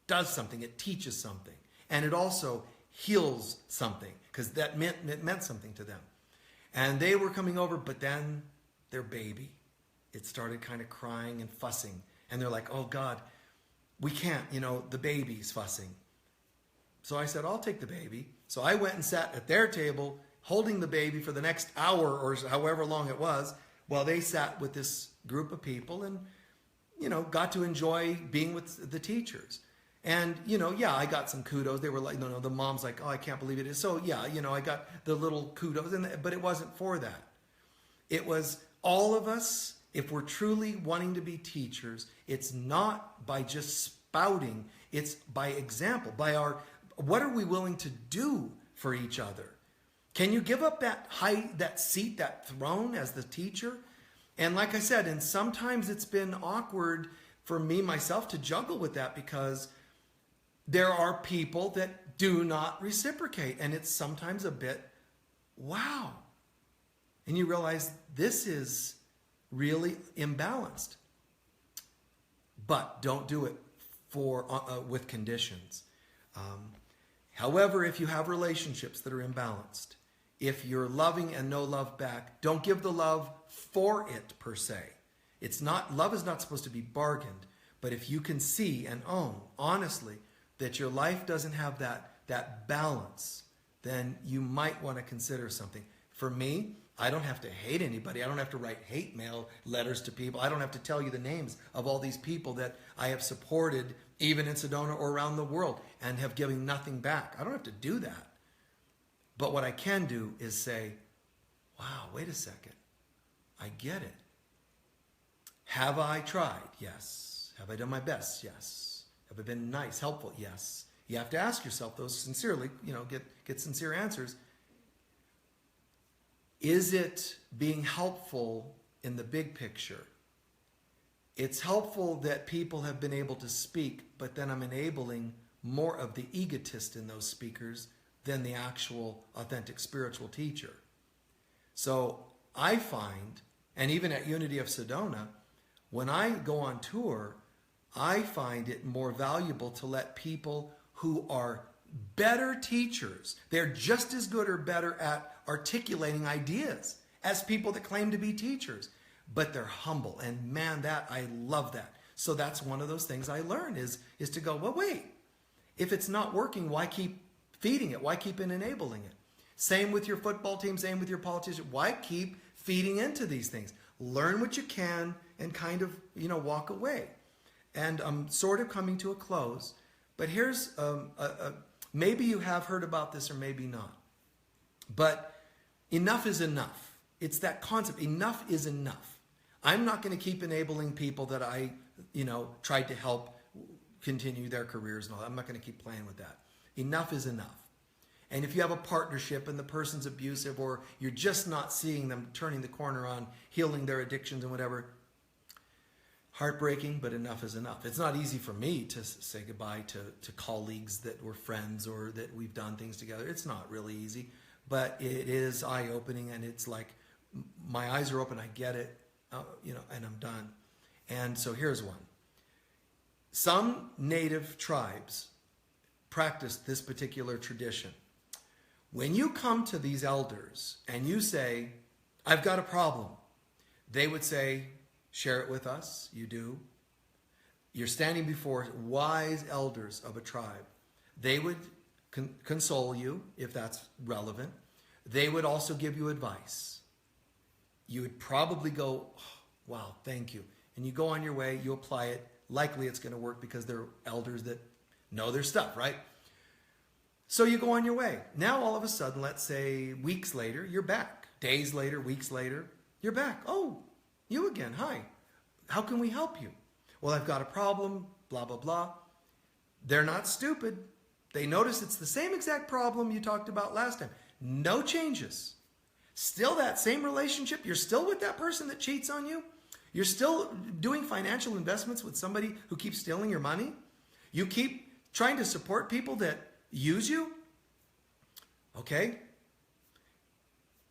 does something. It teaches something. And it also heals something, because that meant something to them. And they were coming over, but then their baby, it started kind of crying and fussing. And they're like, oh God, we can't, you know, the baby's fussing. So I said, I'll take the baby. So I went and sat at their table holding the baby for the next hour or however long it was, while they sat with this group of people and, you know, got to enjoy being with the teachers. And, you know, yeah, I got some kudos. They were like, no, the mom's like, oh, I can't believe it is. So, yeah, you know, I got the little kudos, but it wasn't for that. It was all of us, if we're truly wanting to be teachers, it's not by just spouting, it's by example, by what are we willing to do for each other? Can you give up that seat, that throne as the teacher? And like I said, and sometimes it's been awkward for me, myself, to juggle with that, because there are people that do not reciprocate. And it's sometimes a bit, wow. And you realize this is really imbalanced. But don't do it with conditions. However, if you have relationships that are imbalanced, if you're loving and no love back, don't give the love for it per se. Love is not supposed to be bargained. But if you can see and own, honestly, that your life doesn't have that balance, then you might want to consider something. For me, I don't have to hate anybody. I don't have to write hate mail letters to people. I don't have to tell you the names of all these people that I have supported, even in Sedona or around the world, and have given nothing back. I don't have to do that. But what I can do is say, wow, wait a second. I get it. Have I tried? Yes. Have I done my best? Yes. Have I been nice, helpful? Yes. You have to ask yourself those sincerely, you know, get sincere answers. Is it being helpful in the big picture? It's helpful that people have been able to speak, but then I'm enabling more of the egotist in those speakers than the actual authentic spiritual teacher. So I find, and even at Unity of Sedona, when I go on tour, I find it more valuable to let people who are better teachers, they're just as good or better at articulating ideas as people that claim to be teachers, but they're humble. And man, that I love that. So that's one of those things I learned is to go, well, wait, if it's not working, why keep feeding it? Why keep enabling it? Same with your football team, same with your politician. Why keep feeding into these things? Learn what you can and kind of, walk away. And I'm sort of coming to a close, but here's, maybe you have heard about this or maybe not, but enough is enough. It's that concept, enough is enough. I'm not going to keep enabling people that I, tried to help continue their careers and all that. I'm not going to keep playing with that. Enough is enough. And if you have a partnership and the person's abusive, or you're just not seeing them turning the corner on healing their addictions and whatever, heartbreaking, but enough is enough. It's not easy for me to say goodbye to colleagues that were friends or that we've done things together. It's not really easy, but it is eye-opening, and it's like my eyes are open, I get it, and I'm done. And so here's one. Some native tribes practice this particular tradition. When you come to these elders and you say, I've got a problem, they would say, share it with us. You do. You're standing before wise elders of a tribe. They would console you if that's relevant. They would also give you advice. You would probably go, oh, wow, thank you. And you go on your way, you apply it. Likely it's going to work because they're elders that know their stuff, right? So you go on your way. Now all of a sudden, let's say weeks later, you're back. Days later, weeks later, you're back. Oh, you again. Hi. How can we help you? Well, I've got a problem, blah, blah, blah. They're not stupid. They notice it's the same exact problem you talked about last time. No changes. Still that same relationship. You're still with that person that cheats on you. You're still doing financial investments with somebody who keeps stealing your money. You keep trying to support people that use you. Okay.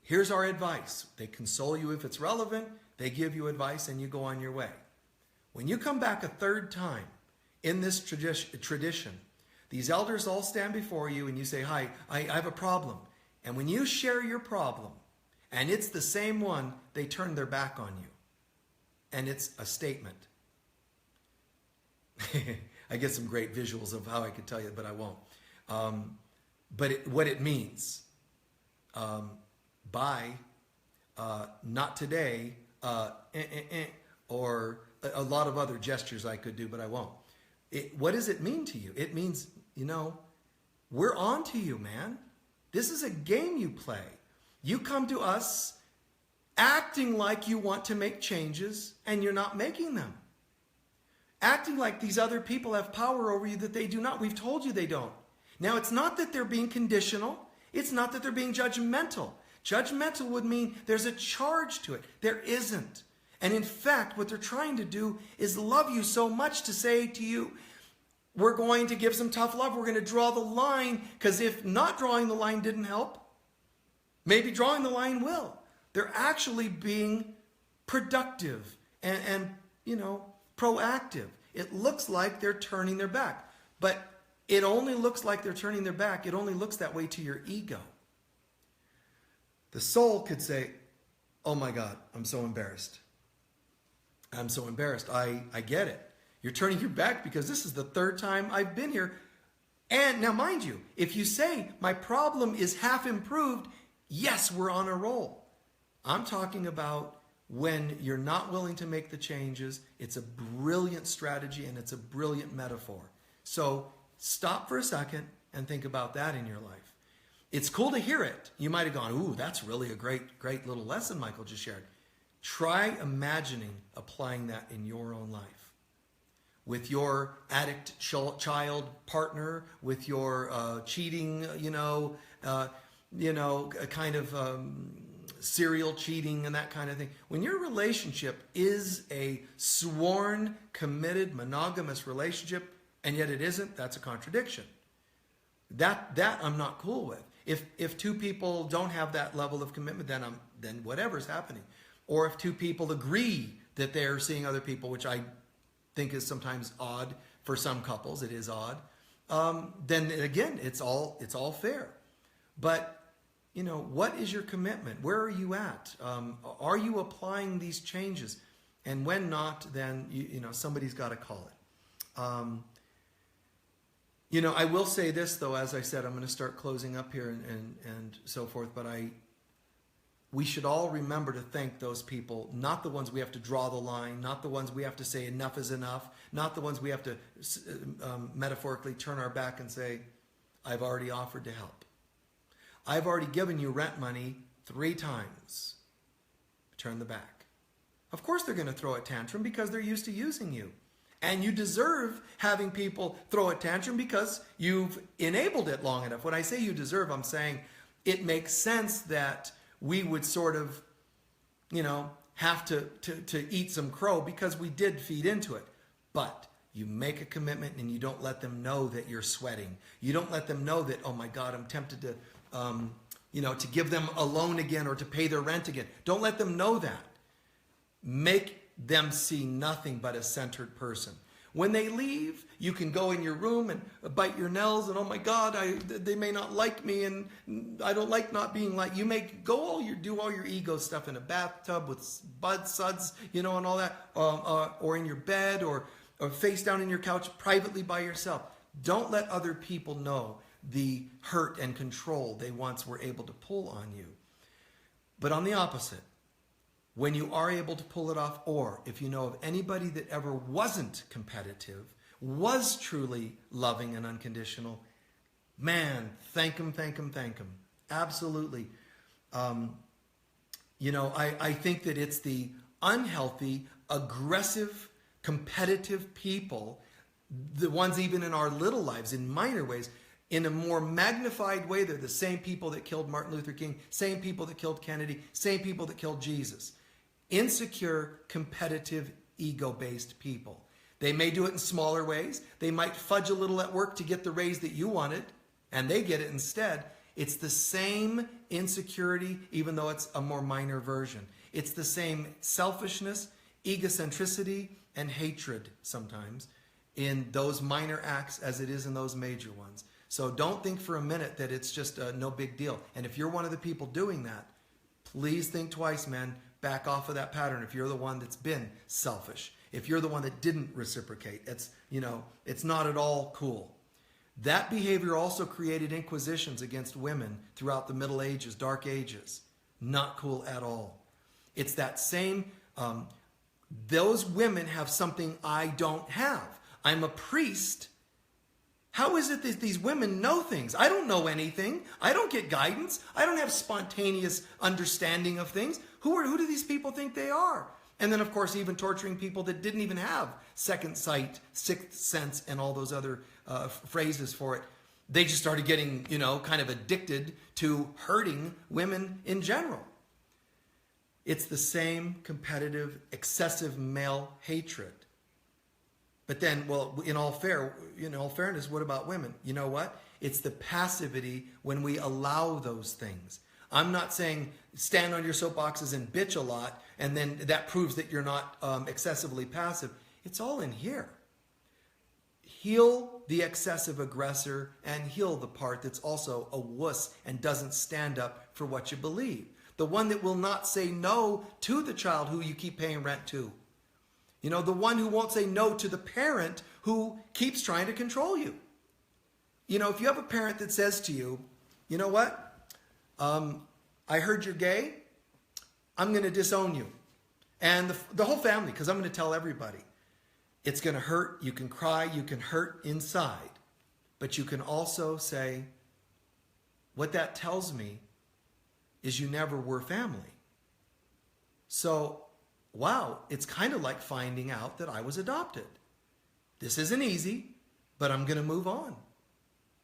Here's our advice. They console you if it's relevant. They give you advice and you go on your way. When you come back a third time in this tradition, these elders all stand before you and you say, hi, I have a problem. And when you share your problem and it's the same one, they turn their back on you. And it's a statement. I get some great visuals of how I could tell you, but I won't. What it means, bye, not today, or a lot of other gestures I could do, but I won't. What does it mean to you? It means, we're on to you, man. This is a game you play. You come to us acting like you want to make changes, and you're not making them. Acting like these other people have power over you that they do not. We've told you they don't. Now, it's not that they're being conditional. It's not that they're being judgmental. Judgmental would mean there's a charge to it. There isn't. And in fact, what they're trying to do is love you so much to say to you, we're going to give some tough love. We're going to draw the line, because if not drawing the line didn't help, maybe drawing the line will. They're actually being productive and proactive. It looks like they're turning their back, but it only looks like they're turning their back. It only looks that way to your ego. The soul could say, oh my God, I'm so embarrassed. I'm so embarrassed. I get it. You're turning your back because this is the third time I've been here. And now mind you, if you say my problem is half improved, yes, we're on a roll. I'm talking about when you're not willing to make the changes. It's a brilliant strategy and it's a brilliant metaphor. So stop for a second and think about that in your life. It's cool to hear it. You might have gone, ooh, that's really a great little lesson Michael just shared. Try imagining applying that in your own life. With your addict child partner, with your cheating, kind of serial cheating and that kind of thing. When your relationship is a sworn, committed, monogamous relationship, and yet it isn't, that's a contradiction. That I'm not cool with. If two people don't have that level of commitment, then whatever's happening. Or if two people agree that they're seeing other people, which I think is sometimes odd for some couples, it is odd. Then again, it's all fair. But what is your commitment? Where are you at? Are you applying these changes? And when not, then somebody's got to call it. I will say this though, as I said, I'm going to start closing up here and so forth, but we should all remember to thank those people, not the ones we have to draw the line, not the ones we have to say enough is enough, not the ones we have to metaphorically turn our back and say, I've already offered to help. I've already given you rent money 3 times. Turn the back. Of course they're going to throw a tantrum because they're used to using you. And you deserve having people throw a tantrum because you've enabled it long enough. When I say you deserve, I'm saying it makes sense that we would sort of, have to eat some crow because we did feed into it. But you make a commitment and you don't let them know that you're sweating. You don't let them know that, oh my God, I'm tempted to, to give them a loan again or to pay their rent again. Don't let them know that. Make them see nothing but a centered person. When they leave, you can go in your room and bite your nails and, oh my God, they may not like me and I don't like not being liked. You may do all your ego stuff in a bathtub with bud suds, and all that, or in your bed or face down in your couch privately by yourself. Don't let other people know the hurt and control they once were able to pull on you. But on the opposite, when you are able to pull it off, or if you know of anybody that ever wasn't competitive, was truly loving and unconditional, man, thank them. Absolutely. I think that it's the unhealthy, aggressive, competitive people, the ones even in our little lives, in minor ways, in a more magnified way, they're the same people that killed Martin Luther King, same people that killed Kennedy, same people that killed Jesus. Insecure, competitive, ego-based people. They may do it in smaller ways. They might fudge a little at work to get the raise that you wanted, and they get it instead. It's the same insecurity, even though it's a more minor version. It's the same selfishness, egocentricity, and hatred sometimes in those minor acts as it is in those major ones. So don't think for a minute that it's just no big deal. And if you're one of the people doing that, please think twice, man. Back off of that pattern if you're the one that's been selfish. If you're the one that didn't reciprocate, it's not at all cool. That behavior also created inquisitions against women throughout the Middle Ages, Dark Ages. Not cool at all. It's that same, those women have something I don't have. I'm a priest. How is it that these women know things? I don't know anything. I don't get guidance. I don't have spontaneous understanding of things. Who do these people think they are? And then, of course, even torturing people that didn't even have second sight, sixth sense, and all those other phrases for it. They just started getting, kind of addicted to hurting women in general. It's the same competitive, excessive male hatred. But then, well, in all fairness, what about women? You know what? It's the passivity when we allow those things. I'm not saying stand on your soapboxes and bitch a lot, and then that proves that you're not excessively passive. It's all in here. Heal the excessive aggressor and heal the part that's also a wuss and doesn't stand up for what you believe. The one that will not say no to the child who you keep paying rent to. The one who won't say no to the parent who keeps trying to control you. If you have a parent that says to you, you know what? I heard you're gay. I'm going to disown you. And the whole family, because I'm going to tell everybody. It's going to hurt. You can cry. You can hurt inside. But you can also say, what that tells me is you never were family. So, wow, it's kind of like finding out that I was adopted. This isn't easy, but I'm going to move on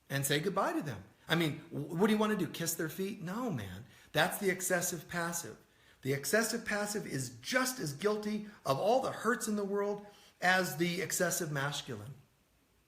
and say goodbye to them. I mean, what do you want to do? Kiss their feet? No, man. That's the excessive passive. The excessive passive is just as guilty of all the hurts in the world as the excessive masculine.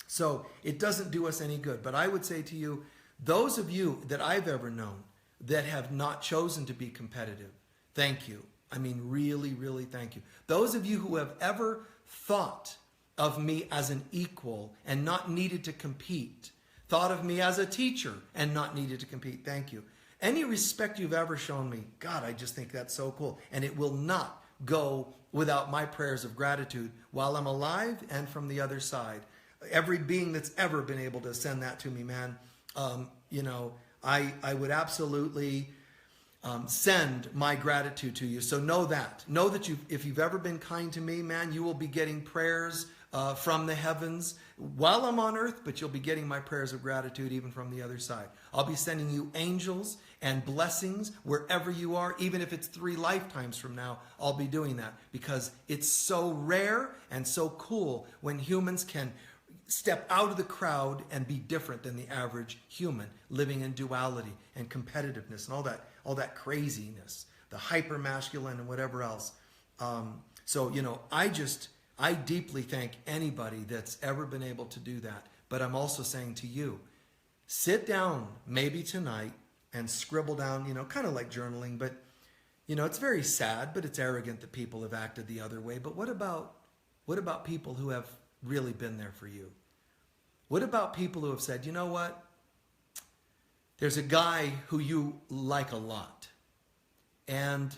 So it doesn't do us any good. But I would say to you, those of you that I've ever known that have not chosen to be competitive, thank you. I mean, really, really thank you. Those of you who have ever thought of me as an equal and not needed to compete, thought of me as a teacher and not needed to compete, thank you. Any respect you've ever shown me, God, I just think that's so cool. And it will not go without my prayers of gratitude while I'm alive and from the other side. Every being that's ever been able to send that to me, man, I would absolutely send my gratitude to you. So know that. Know that if you've ever been kind to me, man, you will be getting prayers from the heavens while I'm on earth, but you'll be getting my prayers of gratitude even from the other side. I'll be sending you angels and blessings wherever you are, even if it's 3 lifetimes from now, I'll be doing that because it's so rare and so cool when humans can step out of the crowd and be different than the average human, living in duality and competitiveness and all that craziness, the hyper masculine and whatever else. I deeply thank anybody that's ever been able to do that. But I'm also saying to you, sit down maybe tonight and scribble down, kind of like journaling, but it's very sad, but it's arrogant that people have acted the other way. But what about people who have really been there for you? What about people who have said, you know what? There's a guy who you like a lot. And,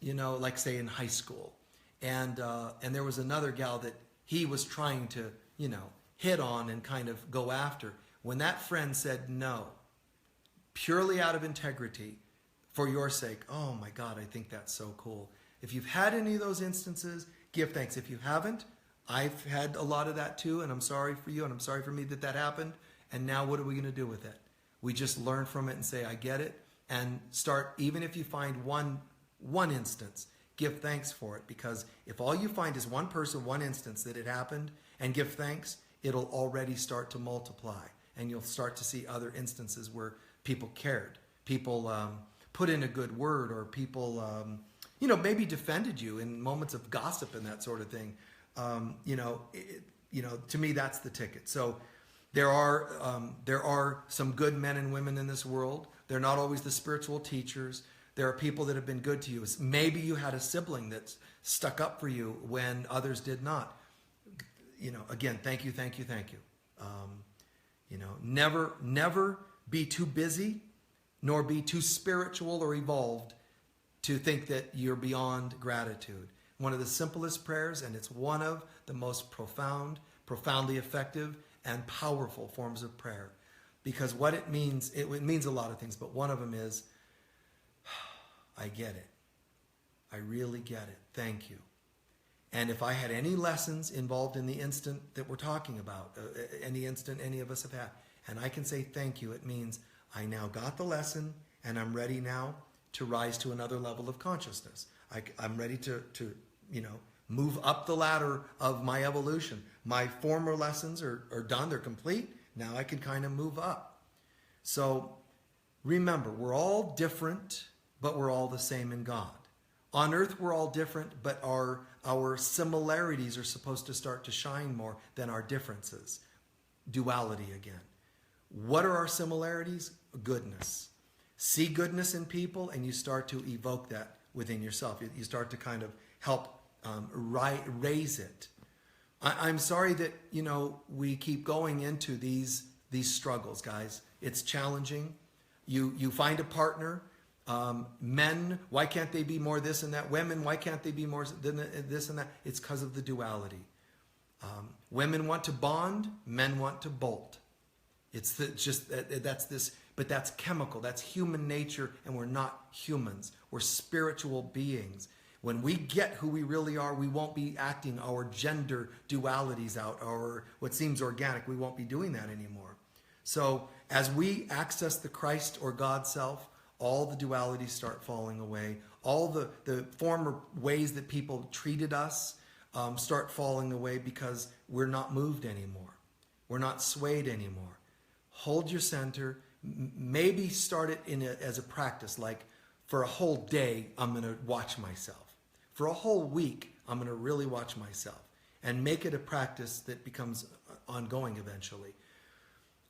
like say in high school. And there was another gal that he was trying to, hit on and kind of go after. When that friend said no, purely out of integrity, for your sake, oh my God, I think that's so cool. If you've had any of those instances, give thanks. If you haven't, I've had a lot of that too, and I'm sorry for you, and I'm sorry for me that happened. And now what are we going to do with it? We just learn from it and say, I get it, and start, even if you find one instance, give thanks for it, because if all you find is one person, one instance that it happened, and give thanks, it'll already start to multiply, and you'll start to see other instances where people cared, people put in a good word, or people, maybe defended you in moments of gossip and that sort of thing. To me, that's the ticket. So there are some good men and women in this world. They're not always the spiritual teachers. There are people that have been good to you. Maybe you had a sibling that stuck up for you when others did not. Again, thank you. Never be too busy, nor be too spiritual or evolved to think that you're beyond gratitude. One of the simplest prayers, and it's one of the most profoundly effective and powerful forms of prayer. Because what it means a lot of things, but one of them is, I get it. I really get it. Thank you. And if I had any lessons involved in the instant that we're talking about, any instant any of us have had, and I can say thank you, it means I now got the lesson and I'm ready now to rise to another level of consciousness. I'm ready to move up the ladder of my evolution. My former lessons are done, they're complete. Now I can kind of move up. So remember, we're all different, but we're all the same in God. On earth, we're all different, but our similarities are supposed to start to shine more than our differences. Duality again. What are our similarities? Goodness. See goodness in people, and you start to evoke that within yourself. You start to kind of help raise it. I'm sorry that we keep going into these struggles, guys. It's challenging. You find a partner. Men, why can't they be more this and that? Women, why can't they be more this and that? It's because of the duality. Women want to bond. Men want to bolt. But that's chemical. That's human nature, and we're not humans. We're spiritual beings. When we get who we really are, we won't be acting our gender dualities out, or what seems organic. We won't be doing that anymore. So as we access the Christ or God self, all the dualities start falling away. All the former ways that people treated us start falling away because we're not moved anymore. We're not swayed anymore. Hold your center. Maybe start it as a practice, like for a whole day, I'm going to watch myself. For a whole week, I'm going to really watch myself, and make it a practice that becomes ongoing eventually.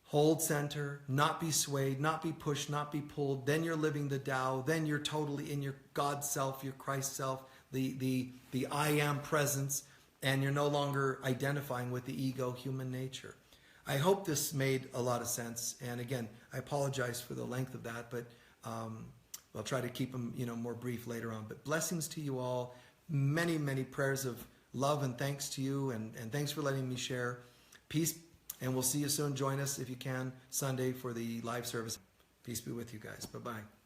Hold center, not be swayed, not be pushed, not be pulled. Then you're living the Tao. Then you're totally in your God self, your Christ self, the I am presence, and you're no longer identifying with the ego, human nature. I hope this made a lot of sense. And again, I apologize for the length of that, but I'll try to keep them, more brief later on. But blessings to you all. Many, many prayers of love and thanks to you, and thanks for letting me share. Peace, and we'll see you soon. Join us if you can Sunday for the live service. Peace be with you guys. Bye-bye.